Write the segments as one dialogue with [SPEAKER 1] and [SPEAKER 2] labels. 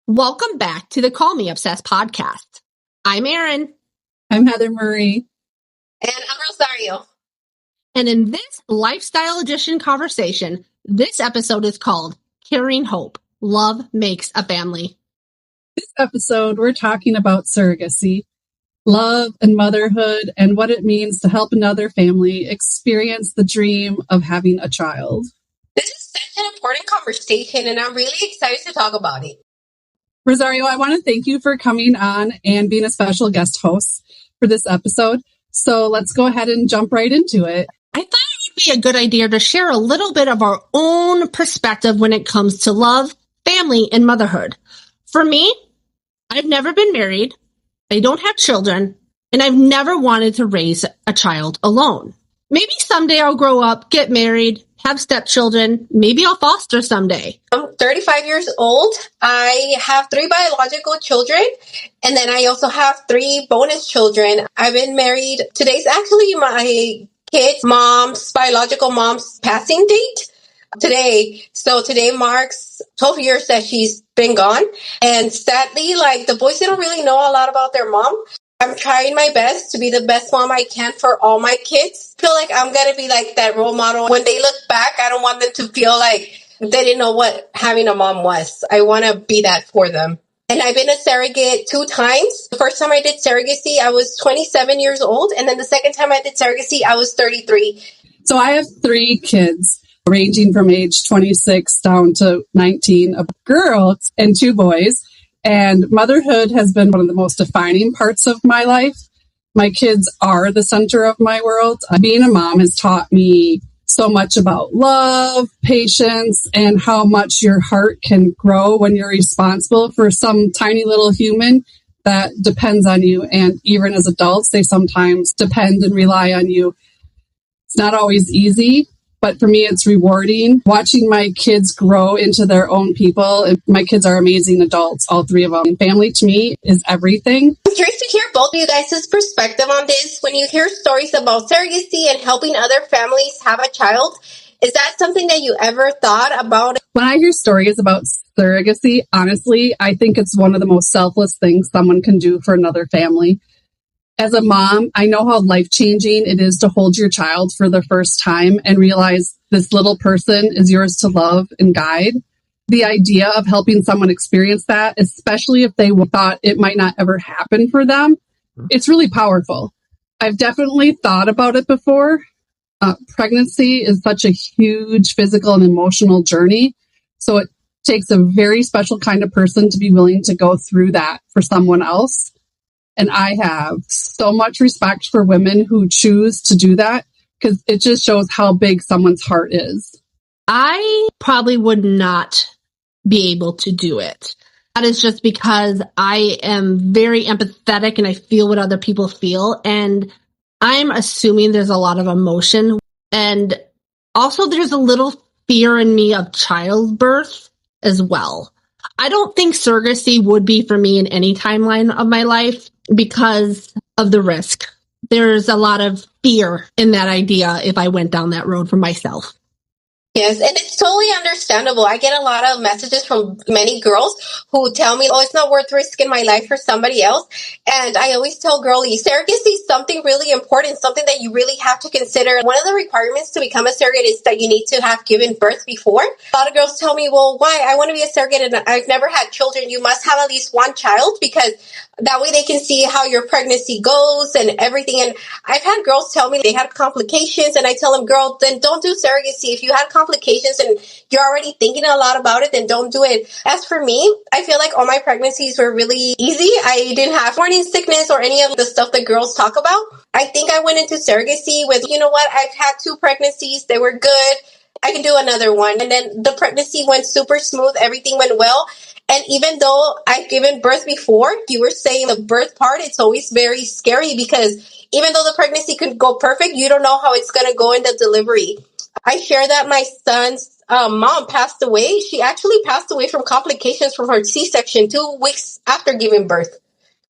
[SPEAKER 1] Welcome back to the Call Me Obsessed podcast. I'm Erin.
[SPEAKER 2] I'm HeatherMarie.
[SPEAKER 3] And I'm Rosario.
[SPEAKER 1] And in this lifestyle edition conversation, this episode is called Carrying Hope. Love Makes a Family.
[SPEAKER 2] This episode, we're talking about surrogacy, love and motherhood, and what it means to help another family experience the dream of having a child.
[SPEAKER 3] This is such an important conversation, and I'm really excited to talk about it.
[SPEAKER 2] Rosario, I want to thank you for coming on and being a special guest host for this episode. So let's go ahead and jump right into it.
[SPEAKER 1] I thought it would be a good idea to share a little bit of our own perspective when it comes to love, family, and motherhood. For me, I've never been married, I don't have children, and I've never wanted to raise a child alone. Maybe someday I'll grow up, get married, have stepchildren. Maybe I'll foster someday.
[SPEAKER 3] I'm 35 years old. I have 3 biological children, and then I also have 3 bonus children. I've been married. Today's actually my kid's biological mom's passing date today. So today marks 12 years that she's been gone. And sadly, the boys, they don't really know a lot about their mom. I'm trying my best to be the best mom I can for all my kids. I feel like I'm going to be like that role model. When they look back, I don't want them to feel like they didn't know what having a mom was. I want to be that for them. And I've been a surrogate 2 times. The first time I did surrogacy, I was 27 years old. And then the second time I did surrogacy, I was 33.
[SPEAKER 2] So I have 3 kids ranging from age 26 down to 19, a girl and 2 boys. And motherhood has been one of the most defining parts of my life. My kids are the center of my world. Being a mom has taught me so much about love, patience, and how much your heart can grow when you're responsible for some tiny little human that depends on you. And even as adults, they sometimes depend and rely on you. It's not always easy, but for me, it's rewarding watching my kids grow into their own people. And my kids are amazing adults, all 3 of them. And family to me is everything.
[SPEAKER 3] I'm curious to hear both of you guys' perspective on this. When you hear stories about surrogacy and helping other families have a child, is that something that you ever thought about?
[SPEAKER 2] When I hear stories about surrogacy, honestly, I think it's one of the most selfless things someone can do for another family. As a mom, I know how life-changing it is to hold your child for the first time and realize this little person is yours to love and guide. The idea of helping someone experience that, especially if they thought it might not ever happen for them, it's really powerful. I've definitely thought about it before. Pregnancy is such a huge physical and emotional journey. So it takes a very special kind of person to be willing to go through that for someone else. And I have so much respect for women who choose to do that because it just shows how big someone's heart is.
[SPEAKER 1] I probably would not be able to do it. That is just because I am very empathetic and I feel what other people feel. And I'm assuming there's a lot of emotion. And also there's a little fear in me of childbirth as well. I don't think surrogacy would be for me in any timeline of my life because of the risk. There's a lot of fear in that idea if I went down that road for myself.
[SPEAKER 3] Yes, and it's totally understandable. I get a lot of messages from many girls who tell me, it's not worth risking my life for somebody else. And I always tell girlies, surrogacy is something really important, something that you really have to consider. One of the requirements to become a surrogate is that you need to have given birth before. A lot of girls tell me, well, why? I want to be a surrogate and I've never had children. You must have at least 1 child because that way they can see how your pregnancy goes and everything. And I've had girls tell me they had complications, and I tell them, girl, then don't do surrogacy. If you had complications and you're already thinking a lot about it, then don't do it. As for me, I feel like all my pregnancies were really easy. I didn't have morning sickness or any of the stuff that girls talk about. I think I went into surrogacy with, you know what, I've had 2 pregnancies. They were good. I can do another one. And then the pregnancy went super smooth. Everything went well. And even though I've given birth before, you were saying the birth part, it's always very scary because even though the pregnancy could go perfect, you don't know how it's going to go in the delivery. I share that my son's mom passed away. She actually passed away from complications from her C-section 2 weeks after giving birth.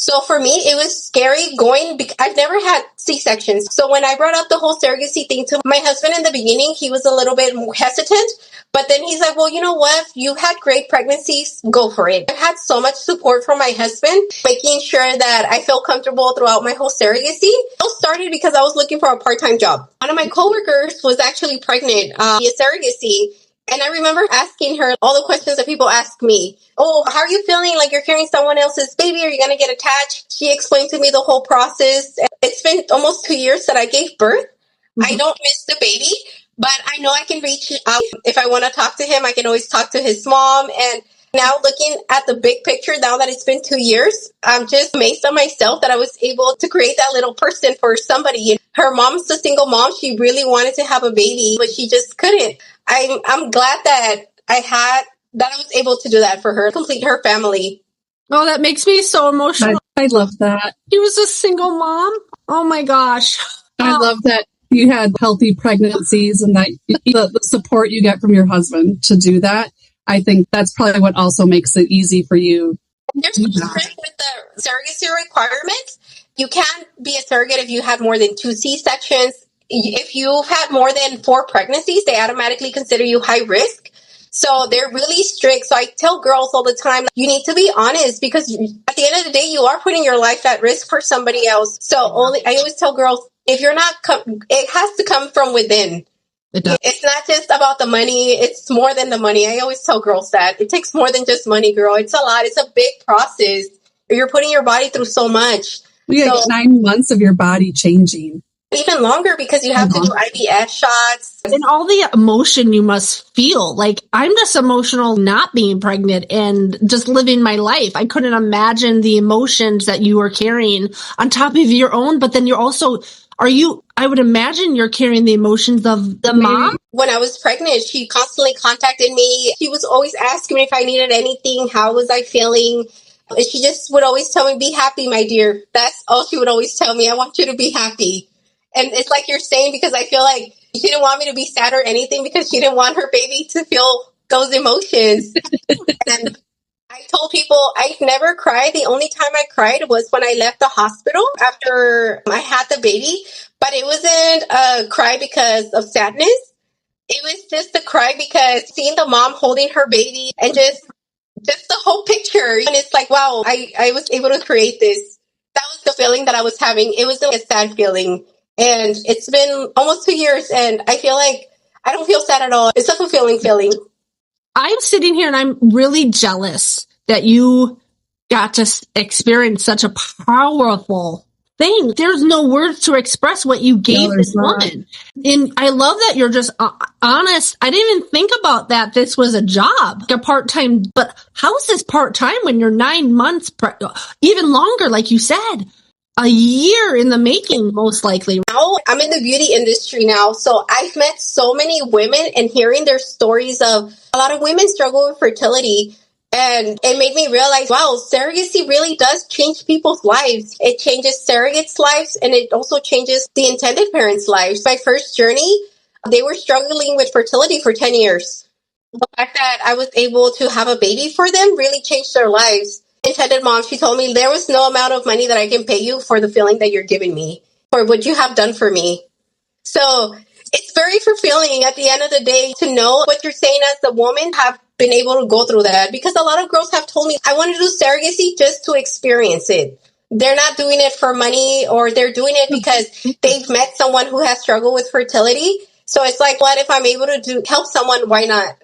[SPEAKER 3] So for me, it was scary going. I've never had C-sections. So when I brought up the whole surrogacy thing to my husband in the beginning, he was a little bit more hesitant. But then he's like, well, you know what? You had great pregnancies. Go for it. I had so much support from my husband, making sure that I feel comfortable throughout my whole surrogacy. It all started because I was looking for a part-time job. One of my coworkers was actually pregnant via surrogacy. And I remember asking her all the questions that people ask me. Oh, how are you feeling? Like you're carrying someone else's baby? Are you going to get attached? She explained to me the whole process. It's been almost 2 years that I gave birth. I don't miss the baby, but I know I can reach out. If I want to talk to him, I can always talk to his mom. And now looking at the big picture, now that it's been 2 years, I'm just amazed at myself that I was able to create that little person for somebody. Her mom's a single mom. She really wanted to have a baby, but she just couldn't. I'm glad that I was able to do that for her, complete her family.
[SPEAKER 1] Oh, that makes me so emotional.
[SPEAKER 2] I love that.
[SPEAKER 1] She was a single mom. Oh my gosh.
[SPEAKER 2] I love that you had healthy pregnancies and that the support you get from your husband to do that. I think that's probably what also makes it easy for you.
[SPEAKER 3] There's no strict with the surrogacy requirements. You can't be a surrogate if you had more than 2 C-sections. If you've had more than 4 pregnancies, they automatically consider you high risk. So they're really strict. So I tell girls all the time, you need to be honest, because at the end of the day, you are putting your life at risk for somebody else. So I always tell girls, if you're not, it has to come from within. It's not just about the money. It's more than the money. I always tell girls that it takes more than just money, girl. It's a lot. It's a big process. You're putting your body through so much.
[SPEAKER 2] You had 9 months of your body changing.
[SPEAKER 3] Even longer, because you have to do IVF shots.
[SPEAKER 1] And all the emotion you must feel. Like, I'm just emotional not being pregnant and just living my life. I couldn't imagine the emotions that you were carrying on top of your own, but then you're also, I would imagine you're carrying the emotions of the mom.
[SPEAKER 3] When I was pregnant, she constantly contacted me. She was always asking me if I needed anything. How was I feeling? And she just would always tell me, be happy, my dear. That's all she would always tell me. I want you to be happy. And it's like you're saying, because I feel like she didn't want me to be sad or anything, because she didn't want her baby to feel those emotions. And I told people I never cried. The only time I cried was when I left the hospital after I had the baby. But it wasn't a cry because of sadness. It was just a cry because seeing the mom holding her baby and just the whole picture. And it's like, wow, I was able to create this. That was the feeling that I was having. It wasn't a sad feeling. And it's been almost 2 years, and I feel like I don't feel sad at all. It's a fulfilling feeling.
[SPEAKER 1] I'm sitting here and I'm really jealous that you got to experience such a powerful thing. There's no words to express what you gave this woman. And I love that you're just honest. I didn't even think about that this was a job, a part-time. But how is this part-time when you're 9 months, even longer, like you said? A year in the making, most likely.
[SPEAKER 3] Now, I'm in the beauty industry now, so I've met so many women, and hearing their stories of a lot of women struggle with fertility. And it made me realize, wow, surrogacy really does change people's lives. It changes surrogates' lives, and it also changes the intended parents' lives. My first journey, they were struggling with fertility for 10 years. The fact that I was able to have a baby for them really changed their lives. Intended mom, she told me there was no amount of money that I can pay you for the feeling that you're giving me, for what you have done for me. So it's very fulfilling at the end of the day to know what you're saying as a woman have been able to go through that, because a lot of girls have told me, I want to do surrogacy just to experience it. They're not doing it for money, or they're doing it because they've met someone who has struggled with fertility. So it's like, what if I'm able to help someone? Why not?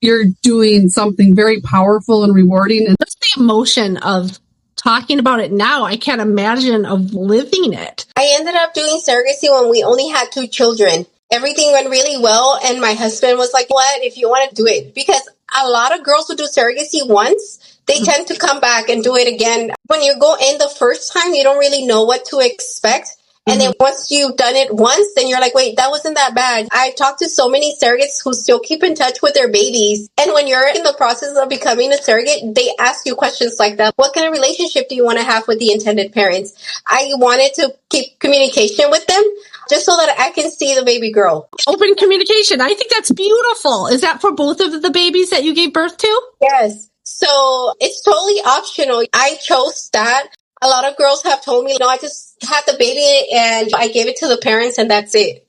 [SPEAKER 2] You're doing something very powerful and rewarding. And
[SPEAKER 1] just the emotion of talking about it now, I can't imagine of living it.
[SPEAKER 3] I ended up doing surrogacy when we only had 2 children. Everything went really well, and my husband was like, what, if you want to do it? Because a lot of girls who do surrogacy once, they tend to come back and do it again. When you go in the first time, you don't really know what to expect. And then once you've done it once, then you're like, wait, that wasn't that bad. I've talked to so many surrogates who still keep in touch with their babies. And when you're in the process of becoming a surrogate, they ask you questions like that. What kind of relationship do you want to have with the intended parents? I wanted to keep communication with them just so that I can see the baby grow.
[SPEAKER 1] Open communication. I think that's beautiful. Is that for both of the babies that you gave birth to?
[SPEAKER 3] Yes. So it's totally optional. I chose that. A lot of girls have told me, I just had the baby and I gave it to the parents and that's it.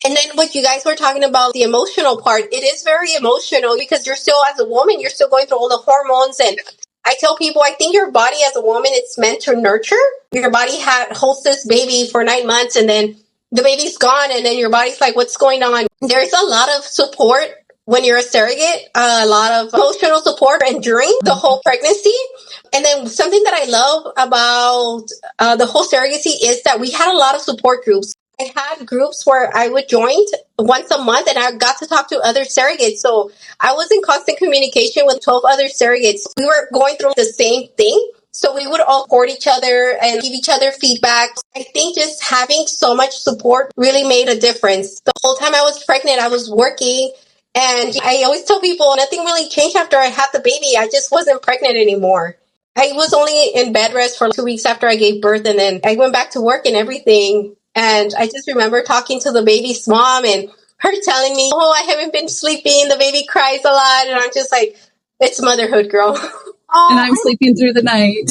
[SPEAKER 3] And then what you guys were talking about, the emotional part, it is very emotional because you're still, as a woman, you're still going through all the hormones. And I tell people, I think your body as a woman, it's meant to nurture. Your body holds this baby for 9 months, and then the baby's gone, and then your body's like, what's going on? There's a lot of support when you're a surrogate, a lot of emotional support and during the whole pregnancy. And then something that I love about the whole surrogacy is that we had a lot of support groups. I had groups where I would join once a month, and I got to talk to other surrogates. So I was in constant communication with 12 other surrogates. We were going through the same thing. So we would all support each other and give each other feedback. I think just having so much support really made a difference. The whole time I was pregnant, I was working. And I always tell people nothing really changed after I had the baby. I just wasn't pregnant anymore. I was only in bed rest for 2 weeks after I gave birth, and then I went back to work and everything. And I just remember talking to the baby's mom and her telling me, oh, I haven't been sleeping. The baby cries a lot. And I'm just like, it's motherhood, girl.
[SPEAKER 2] And I'm sleeping through the night.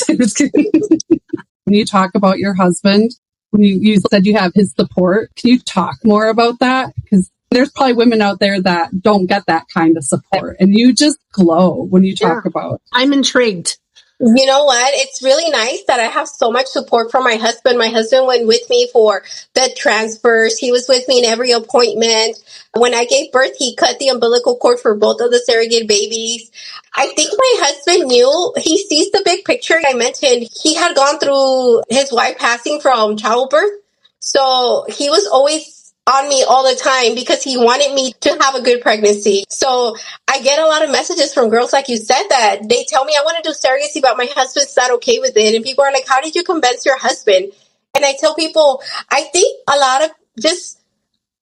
[SPEAKER 2] When you talk about your husband, when you said you have his support, can you talk more about that? Because there's probably women out there that don't get that kind of support. And you just glow when you talk about.
[SPEAKER 1] I'm intrigued.
[SPEAKER 3] You know what? It's really nice that I have so much support from my husband. My husband went with me for the transfers. He was with me in every appointment. When I gave birth, he cut the umbilical cord for both of the surrogate babies. I think my husband knew. He sees the big picture. I mentioned he had gone through his wife passing from childbirth. So he was always on me all the time because he wanted me to have a good pregnancy. So I get a lot of messages from girls, like you said, that they tell me I want to do surrogacy, but my husband's not okay with it. And people are like, how did you convince your husband? And I tell people, I think a lot of just,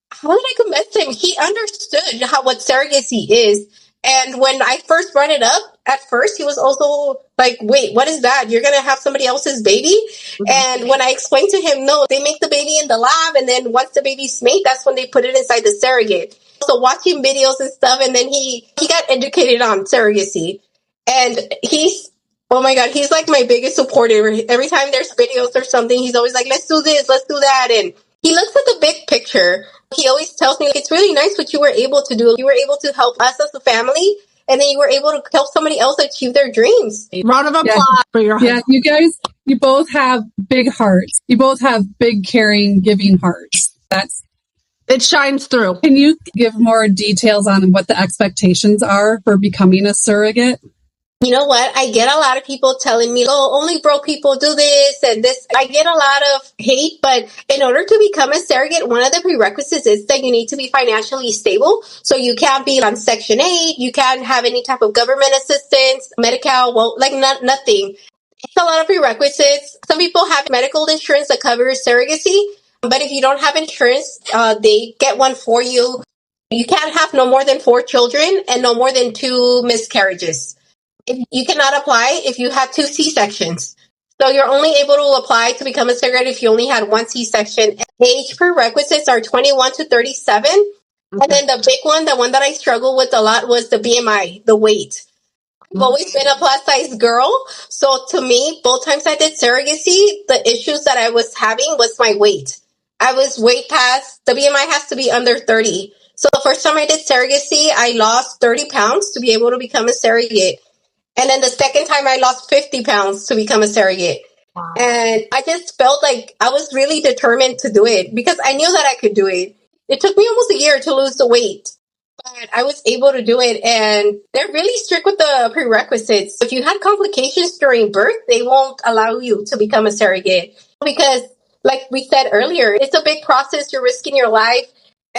[SPEAKER 3] how did I convince him? He understood what surrogacy is. And when I first brought it up, at first, he was also like, wait, what is that? You're going to have somebody else's baby? Mm-hmm. And when I explained to him, no, they make the baby in the lab. And then once the baby's made, that's when they put it inside the surrogate. So watching videos and stuff. And then he got educated on surrogacy. And oh my God, he's like my biggest supporter. Every time there's videos or something, he's always like, let's do this, let's do that. And he looks at the big picture. He always tells me, it's really nice what you were able to do. You were able to help us as a family, and then you were able to help somebody else achieve their dreams.
[SPEAKER 1] Round of applause for your husband.
[SPEAKER 2] Yeah, you guys, you both have big hearts. You both have big, caring, giving hearts.
[SPEAKER 1] It shines through.
[SPEAKER 2] Can you give more details on what the expectations are for becoming a surrogate?
[SPEAKER 3] You know what? I get a lot of people telling me, oh, only broke people do this and this. I get a lot of hate, but in order to become a surrogate, one of the prerequisites is that you need to be financially stable. So you can't be on Section 8. You can't have any type of government assistance, Medi-Cal, nothing. It's a lot of prerequisites. Some people have medical insurance that covers surrogacy, but if you don't have insurance, they get one for you. You can't have no more than 4 children and no more than 2 miscarriages. You cannot apply if you had 2 C-sections. So you're only able to apply to become a surrogate if you only had 1 C-section. Age prerequisites are 21 to 37. Okay. And then the big one, the one that I struggled with a lot, was the BMI, the weight. I've always been a plus-size girl. So to me, both times I did surrogacy, the issues that I was having was my weight. I was way past, the BMI has to be under 30. So the first time I did surrogacy, I lost 30 pounds to be able to become a surrogate. And then the second time I lost 50 pounds to become a surrogate. Wow. And I just felt like I was really determined to do it because I knew that I could do it. It took me almost a year to lose the weight, but I was able to do it. And they're really strict with the prerequisites. If you had complications during birth, they won't allow you to become a surrogate because, like we said earlier, it's a big process. You're risking your life.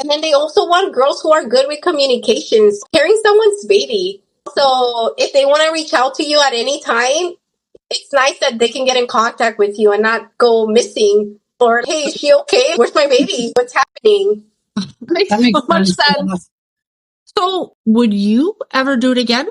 [SPEAKER 3] And then they also want girls who are good with communications, carrying someone's baby. So if they want to reach out to you at any time, it's nice that they can get in contact with you and not go missing or, hey, is she okay? Where's my baby? What's happening?
[SPEAKER 1] Makes so much sense. So would you ever do it again?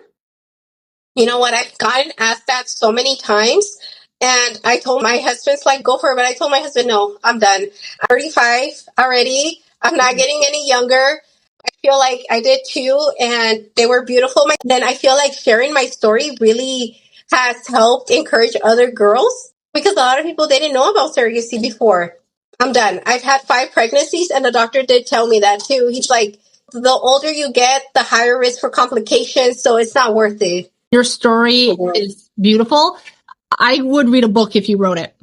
[SPEAKER 3] You know what? I've gotten asked that so many times. And I told my husband, like, go for it. But I told my husband, no, I'm done. I'm 35 already. I'm not getting any younger. I feel like I did too, and they were beautiful. Then I feel like sharing my story really has helped encourage other girls because a lot of people, they didn't know about surrogacy before. I'm done. I've had 5 pregnancies, and the doctor did tell me that too. He's like, the older you get, the higher risk for complications, so it's not worth it.
[SPEAKER 1] Your story is beautiful. I would read a book if you wrote it.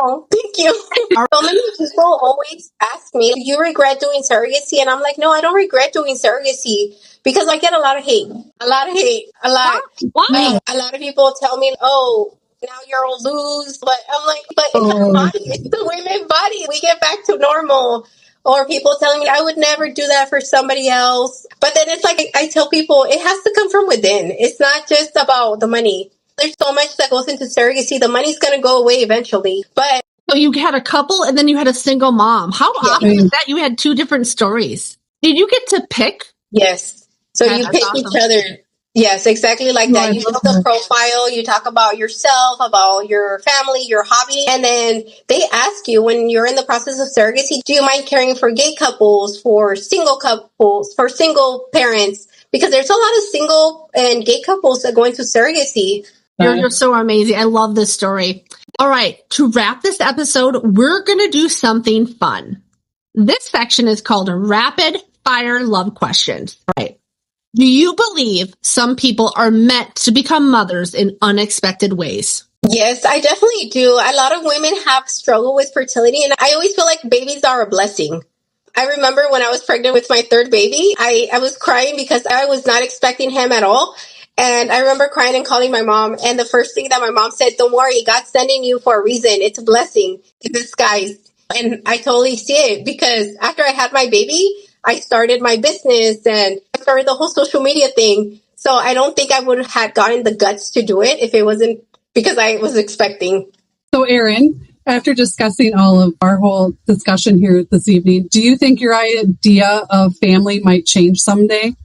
[SPEAKER 3] Oh, thank you. So many people always ask me, do you regret doing surrogacy? And I'm like, no, I don't regret doing surrogacy because I get a lot of hate. A lot of hate. A lot.
[SPEAKER 1] Why?
[SPEAKER 3] A lot of people tell me, oh, now you're all loose. But I'm like, but it's our body. It's the women's body. We get back to normal. Or people telling me, I would never do that for somebody else. But then it's like, I tell people, it has to come from within. It's not just about the money. There's so much that goes into surrogacy. The money's going to go away eventually. But
[SPEAKER 1] so you had a couple and then you had a single mom. How awesome is that? You had 2 different stories. Did you get to pick?
[SPEAKER 3] Yes. So you pick
[SPEAKER 1] awesome.
[SPEAKER 3] each other. Yes, exactly like that. You build the profile, you talk about yourself, about your family, your hobby, and then they ask you when you're in the process of surrogacy, do you mind caring for gay couples, for single parents? Because there's a lot of single and gay couples that go into surrogacy.
[SPEAKER 1] You're so amazing. I love this story. All right, to wrap this episode, we're going to do something fun. This section is called Rapid Fire Love Questions. All right. Do you believe some people are meant to become mothers in unexpected ways?
[SPEAKER 3] Yes, I definitely do. A lot of women have struggled with fertility, and I always feel like babies are a blessing. I remember when I was pregnant with my 3rd baby, I was crying because I was not expecting him at all. And I remember crying and calling my mom. And the first thing that my mom said, don't worry, God's sending you for a reason. It's a blessing in disguise. And I totally see it because after I had my baby, I started my business and I started the whole social media thing. So I don't think I would have had gotten the guts to do it if it wasn't because I was expecting.
[SPEAKER 2] So Erin, after discussing all of our whole discussion here this evening, do you think your idea of family might change someday?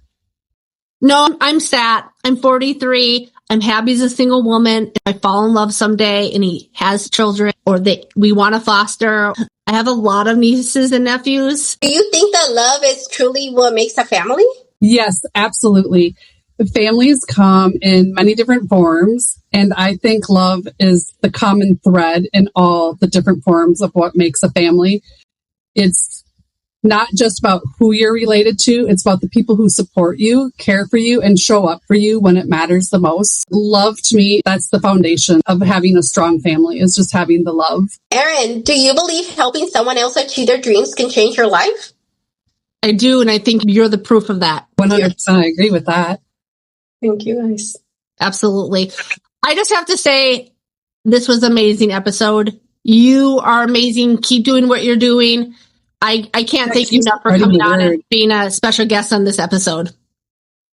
[SPEAKER 1] No, I'm sad. I'm 43. I'm happy as a single woman. If I fall in love someday and he has children or we want to foster, I have a lot of nieces and nephews.
[SPEAKER 3] Do you think that love is truly what makes a family?
[SPEAKER 2] Yes, absolutely. Families come in many different forms, and I think love is the common thread in all the different forms of what makes a family. It's not just about who you're related to, it's about the people who support you, care for you, and show up for you when it matters the most. Love, to me, that's the foundation of having a strong family, is just having the love.
[SPEAKER 3] Erin, do you believe helping someone else achieve their dreams can change your life?
[SPEAKER 1] I do, and I think you're the proof of that.
[SPEAKER 2] 100%, I agree with that.
[SPEAKER 3] Thank you, guys.
[SPEAKER 1] Absolutely. I just have to say, this was an amazing episode. You are amazing. Keep doing what you're doing. I can't thank you enough for coming on and being a special guest on this episode.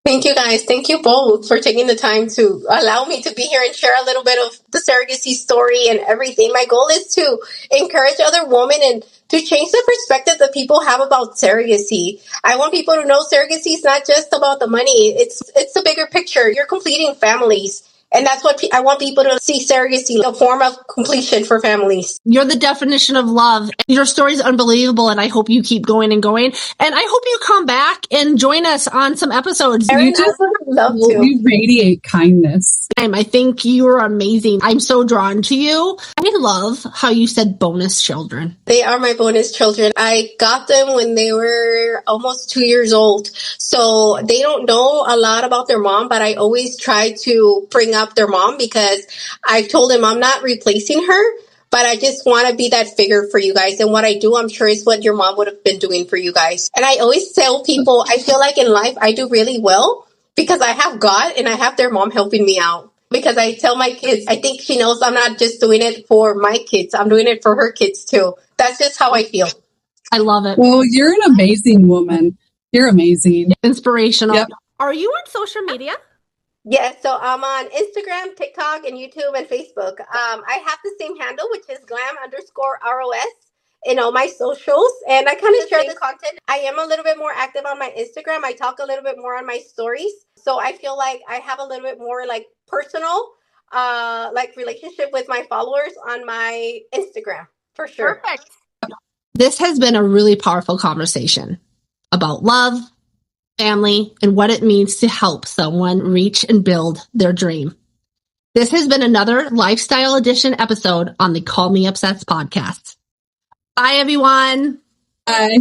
[SPEAKER 3] Thank you, guys. Thank you both for taking the time to allow me to be here and share a little bit of the surrogacy story and everything. My goal is to encourage other women and to change the perspective that people have about surrogacy. I want people to know surrogacy is not just about the money. It's the bigger picture. You're completing families. And that's what I want people to see surrogacy, a form of completion for families.
[SPEAKER 1] You're the definition of love. Your story is unbelievable, and I hope you keep going and going. And I hope you come back and join us on some episodes.
[SPEAKER 3] Erin, I would love to.
[SPEAKER 2] You radiate kindness.
[SPEAKER 1] I think you're amazing. I'm so drawn to you. I love how you said bonus children.
[SPEAKER 3] They are my bonus children. I got them when they were almost 2 years old. So they don't know a lot about their mom, but I always try to bring up their mom because I told them I'm not replacing her, but I just want to be that figure for you guys. And what I do, I'm sure, is what your mom would have been doing for you guys. And I always tell people, I feel like in life I do really well because I have God and I have their mom helping me out. Because I tell my kids, I think she knows I'm not just doing it for my kids. I'm doing it for her kids too. That's just how I feel.
[SPEAKER 1] I love it.
[SPEAKER 2] Well, you're an amazing woman. You're amazing.
[SPEAKER 1] Inspirational.
[SPEAKER 2] Yep.
[SPEAKER 1] Are you on social media?
[SPEAKER 3] Yes, so I'm on Instagram, TikTok, and YouTube and Facebook. I have the same handle, which is glam_ROS in all my socials. And I kind of share the content. I am a little bit more active on my Instagram. I talk a little bit more on my stories. So I feel like I have a little bit more like personal, like relationship with my followers on my Instagram, for sure.
[SPEAKER 1] Perfect. This has been a really powerful conversation about love, family, and what it means to help someone reach and build their dream. This has been another Lifestyle Edition episode on the Call Me Obsessed podcast. Bye, everyone.
[SPEAKER 2] Bye.